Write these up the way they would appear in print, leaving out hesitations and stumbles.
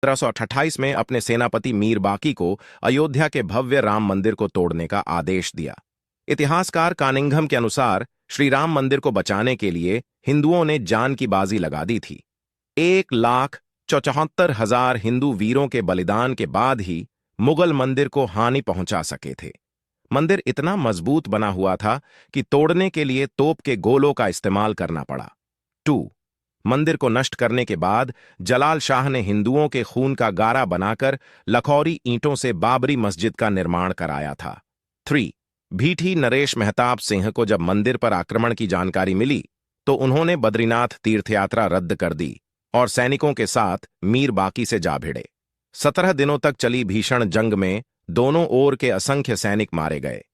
1728 में अपने सेनापति मीर बाकी को अयोध्या के भव्य राम मंदिर को तोड़ने का आदेश दिया। इतिहासकार कानिंघम के अनुसार श्री राम मंदिर को बचाने के लिए हिंदुओं ने जान की बाजी लगा दी थी। 1,74,000 हिंदू वीरों के बलिदान के बाद ही मुगल मंदिर को हानि पहुंचा सके थे। मंदिर इतना मजबूत बना हुआ था कि तोड़ने के लिए तोप के गोलों का इस्तेमाल करना पड़ा। 2. मंदिर को नष्ट करने के बाद जलाल शाह ने हिंदुओं के खून का गारा बनाकर लखौरी ईंटों से बाबरी मस्जिद का निर्माण कराया था। 3. भीठी नरेश मेहताब सिंह को जब मंदिर पर आक्रमण की जानकारी मिली तो उन्होंने बद्रीनाथ तीर्थयात्रा रद्द कर दी और सैनिकों के साथ मीर बाकी से जा भिड़े। 17 दिनों तक चली भीषण जंग में दोनों ओर के असंख्य सैनिक मारे गए।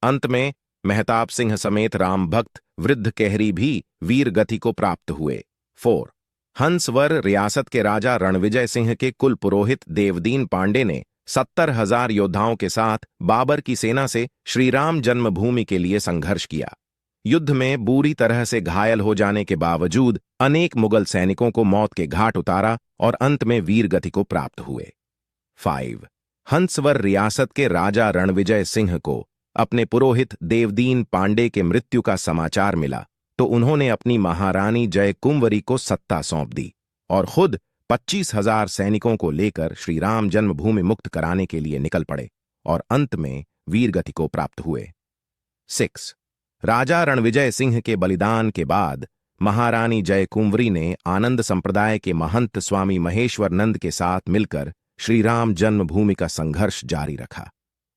अंत में मेहताब सिंह समेत राम भक्त वृद्ध केहरी भी वीर गति को प्राप्त हुए। 4. हंसवर रियासत के राजा रणविजय सिंह के कुल पुरोहित देवदीन पांडे ने 70,000 योद्धाओं के साथ बाबर की सेना से श्रीराम जन्मभूमि के लिए संघर्ष किया। युद्ध में बुरी तरह से घायल हो जाने के बावजूद अनेक मुगल सैनिकों को मौत के घाट उतारा और अंत में वीर गति को प्राप्त हुए। 5. हंसवर रियासत के राजा रणविजय सिंह को अपने पुरोहित देवदीन पांडे के मृत्यु का समाचार मिला तो उन्होंने अपनी महारानी जय कुंवरी को सत्ता सौंप दी और खुद 25,000 सैनिकों को लेकर श्रीराम जन्मभूमि मुक्त कराने के लिए निकल पड़े और अंत में वीरगति को प्राप्त हुए। 6. राजा रणविजय सिंह के बलिदान के बाद महारानी जय कुंवरी ने आनंद संप्रदाय के महंत स्वामी महेश्वर नंद के साथ मिलकर श्रीराम जन्मभूमि का संघर्ष जारी रखा।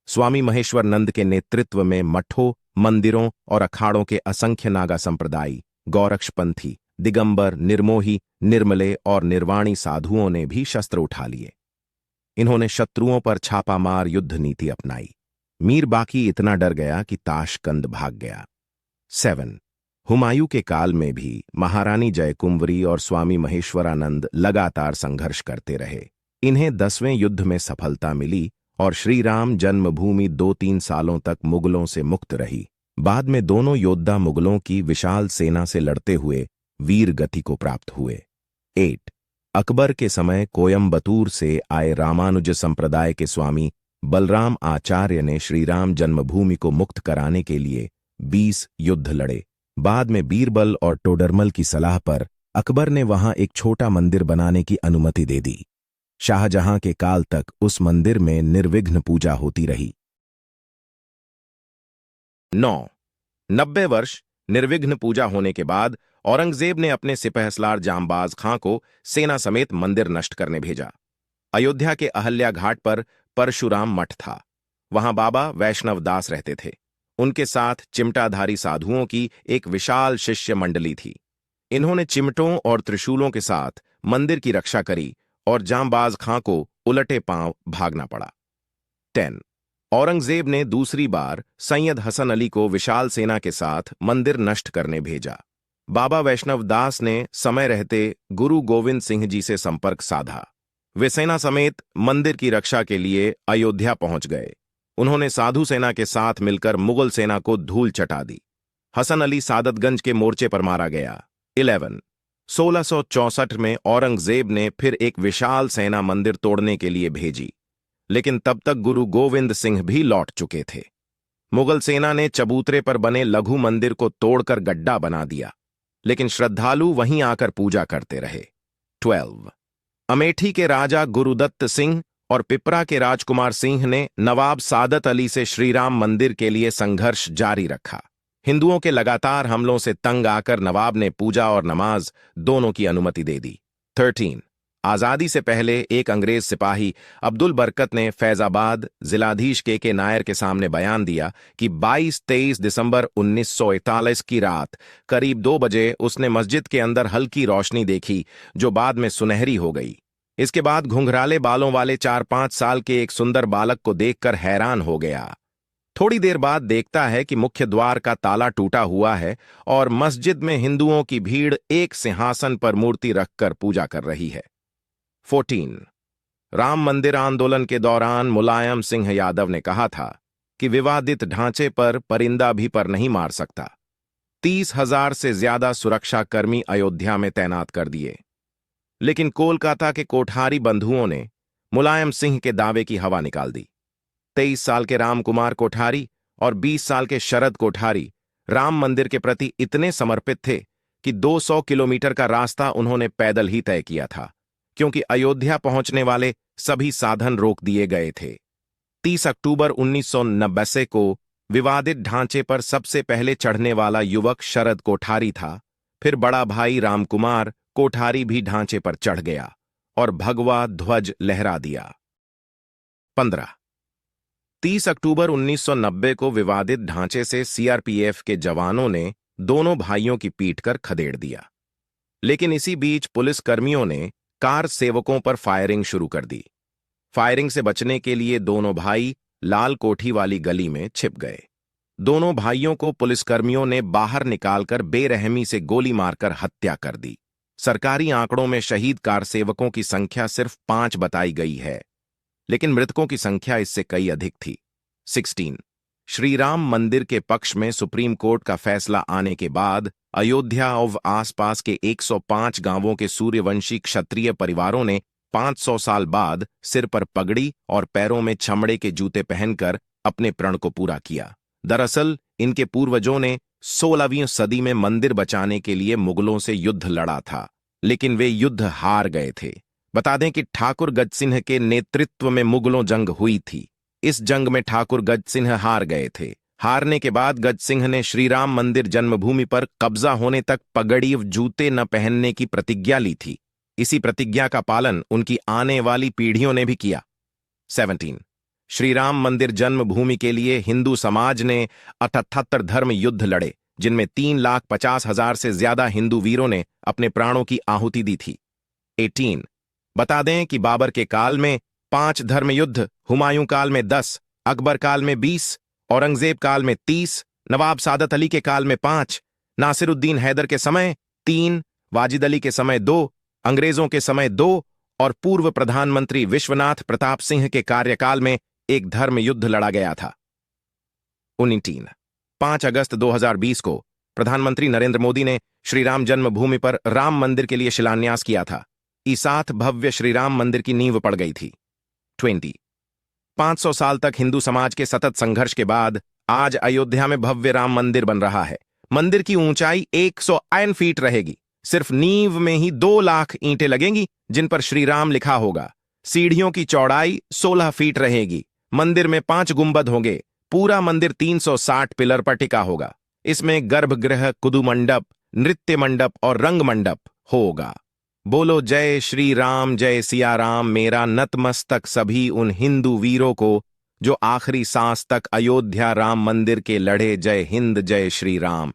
स्वामी महेश्वर नंद के नेतृत्व में मठों, मंदिरों और अखाड़ों के असंख्य नागा संप्रदायी, गौरक्षपंथी, दिगंबर, निर्मोही, निर्मले और निर्वाणी साधुओं ने भी शस्त्र उठा लिए। इन्होंने शत्रुओं पर छापामार युद्ध नीति अपनाई। मीर बाकी इतना डर गया कि ताशकंद भाग गया। 7. हुमायूं के काल में भी महारानी जय कुंवरी और स्वामी महेश्वरानंद लगातार संघर्ष करते रहे। इन्हें 10वें युद्ध में सफलता मिली और श्रीराम जन्मभूमि 2-3 सालों तक मुगलों से मुक्त रही। बाद में दोनों योद्धा मुगलों की विशाल सेना से लड़ते हुए वीर गति को प्राप्त हुए। 8. अकबर के समय कोयम्बतूर से आए रामानुज संप्रदाय के स्वामी बलराम आचार्य ने श्रीराम जन्मभूमि को मुक्त कराने के लिए 20 युद्ध लड़े। बाद में बीरबल और टोडरमल की सलाह पर अकबर ने वहां एक छोटा मंदिर बनाने की अनुमति दे दी। शाहजहां के काल तक उस मंदिर में निर्विघ्न पूजा होती रही। 9. 90 वर्ष निर्विघ्न पूजा होने के बाद औरंगजेब ने अपने सिपहसलार जांबाज खां को सेना समेत मंदिर नष्ट करने भेजा। अयोध्या के अहल्या घाट पर परशुराम मठ था। वहां बाबा वैष्णव दास रहते थे। उनके साथ चिमटाधारी साधुओं की एक विशाल शिष्य मंडली थी। इन्होंने चिमटों और त्रिशूलों के साथ मंदिर की रक्षा करी और जांबाज खां को उलटे पांव भागना पड़ा। 10. औरंगजेब ने दूसरी बार सैयद हसन अली को विशाल सेना के साथ मंदिर नष्ट करने भेजा। बाबा वैष्णव दास ने समय रहते गुरु गोविंद सिंह जी से संपर्क साधा। वे सेना समेत मंदिर की रक्षा के लिए अयोध्या पहुंच गए। उन्होंने साधु सेना के साथ मिलकर मुगल सेना को धूल चटा दी। हसन अली सादतगंज के मोर्चे पर मारा गया। 11. 1664 में औरंगजेब ने फिर एक विशाल सेना मंदिर तोड़ने के लिए भेजी, लेकिन तब तक गुरु गोविंद सिंह भी लौट चुके थे। मुगल सेना ने चबूतरे पर बने लघु मंदिर को तोड़कर गड्ढा बना दिया, लेकिन श्रद्धालु वहीं आकर पूजा करते रहे। 12. अमेठी के राजा गुरुदत्त सिंह और पिपरा के राजकुमार सिंह ने नवाब सादत अली से श्रीराम मंदिर के लिए संघर्ष जारी रखा। हिंदुओं के लगातार हमलों से तंग आकर नवाब ने पूजा और नमाज दोनों की अनुमति दे दी। 13. आजादी से पहले एक अंग्रेज सिपाही अब्दुल बरकत ने फैजाबाद जिलाधीश के नायर के सामने बयान दिया कि 22-23 दिसंबर 1941 की रात करीब 2 बजे उसने मस्जिद के अंदर हल्की रोशनी देखी जो बाद में सुनहरी हो गई। इसके बाद घुंघराले बालों वाले 4-5 साल के एक सुंदर बालक को देखकर हैरान हो गया। थोड़ी देर बाद देखता है कि मुख्य द्वार का ताला टूटा हुआ है और मस्जिद में हिंदुओं की भीड़ एक सिंहासन पर मूर्ति रखकर पूजा कर रही है। 14. राम मंदिर आंदोलन के दौरान मुलायम सिंह यादव ने कहा था कि विवादित ढांचे पर परिंदा भी पर नहीं मार सकता। 30,000 से ज्यादा सुरक्षाकर्मी अयोध्या में तैनात कर दिए। लेकिन कोलकाता के कोठारी बंधुओं ने मुलायम सिंह के दावे की हवा निकाल दी। 23 साल के रामकुमार कोठारी और 20 साल के शरद कोठारी राम मंदिर के प्रति इतने समर्पित थे कि 200 किलोमीटर का रास्ता उन्होंने पैदल ही तय किया था, क्योंकि अयोध्या पहुंचने वाले सभी साधन रोक दिए गए थे। 30 अक्टूबर 1990 को विवादित ढांचे पर सबसे पहले चढ़ने वाला युवक शरद कोठारी था। फिर बड़ा भाई रामकुमार कोठारी भी ढांचे पर चढ़ गया और भगवा ध्वज लहरा दिया। 15 30 अक्टूबर 1990 को विवादित ढांचे से सीआरपीएफ के जवानों ने दोनों भाइयों की पीट कर खदेड़ दिया। लेकिन इसी बीच पुलिसकर्मियों ने कार सेवकों पर फायरिंग शुरू कर दी। फायरिंग से बचने के लिए दोनों भाई लाल कोठी वाली गली में छिप गए। दोनों भाइयों को पुलिसकर्मियों ने बाहर निकालकर बेरहमी से गोली मारकर हत्या कर दी। सरकारी आंकड़ों में शहीद कार सेवकों की संख्या सिर्फ 5 बताई गई है, लेकिन मृतकों की संख्या इससे कई अधिक थी। 16 श्री राम मंदिर के पक्ष में सुप्रीम कोर्ट का फैसला आने के बाद अयोध्या और आसपास के 105 गांवों के सूर्यवंशी क्षत्रिय परिवारों ने 500 साल बाद सिर पर पगड़ी और पैरों में चमड़े के जूते पहनकर अपने प्रण को पूरा किया। दरअसल इनके पूर्वजों ने 16वीं सदी में मंदिर बचाने के लिए मुगलों से युद्ध लड़ा था, लेकिन वे युद्ध हार गए थे। बता दें कि ठाकुर गजसिंह के नेतृत्व में मुगलों जंग हुई थी। इस जंग में ठाकुर गजसिंह हार गए थे। हारने के बाद गजसिंह ने श्रीराम मंदिर जन्मभूमि पर कब्जा होने तक पगड़ी व जूते न पहनने की प्रतिज्ञा ली थी। इसी प्रतिज्ञा का पालन उनकी आने वाली पीढ़ियों ने भी किया। 17 श्रीराम मंदिर जन्मभूमि के लिए हिंदू समाज ने 78 धर्म युद्ध लड़े, जिनमें 3,50,000 से ज्यादा हिंदू वीरों ने अपने प्राणों की आहुति दी थी। 18 बता दें कि बाबर के काल में 5 धर्म युद्ध, हुमायूं काल में 10, अकबर काल में 20, औरंगजेब काल में 30, नवाब सादत अली के काल में 5, नासिरुद्दीन हैदर के समय 3, वाजिद अली के समय 2, अंग्रेजों के समय 2 और पूर्व प्रधानमंत्री विश्वनाथ प्रताप सिंह के कार्यकाल में एक धर्म युद्ध लड़ा गया था। 19 5 अगस्त 2020 को प्रधानमंत्री नरेंद्र मोदी ने श्रीराम जन्मभूमि पर राम मंदिर के लिए शिलान्यास किया था। इस साथ भव्य श्रीराम मंदिर की नींव पड़ गई थी। 20 500 साल तक हिंदू समाज के सतत संघर्ष के बाद आज अयोध्या में भव्य राम मंदिर बन रहा है। मंदिर की ऊंचाई 101 फीट रहेगी। सिर्फ नींव में ही 2 लाख ईंटें लगेंगी, जिन पर श्रीराम लिखा होगा। सीढ़ियों की चौड़ाई 16 फीट रहेगी। मंदिर में 5 गुंबद होंगे। पूरा मंदिर 360 पिलर पर टिका होगा। इसमें गर्भगृह, कुदू मंडप, नृत्य मंडप और रंग मंडप होगा। बोलो जय श्री राम, जय सिया राम। मेरा नतमस्तक सभी उन हिंदू वीरों को जो आखिरी सांस तक अयोध्या राम मंदिर के लड़े। जय हिंद, जय श्री राम।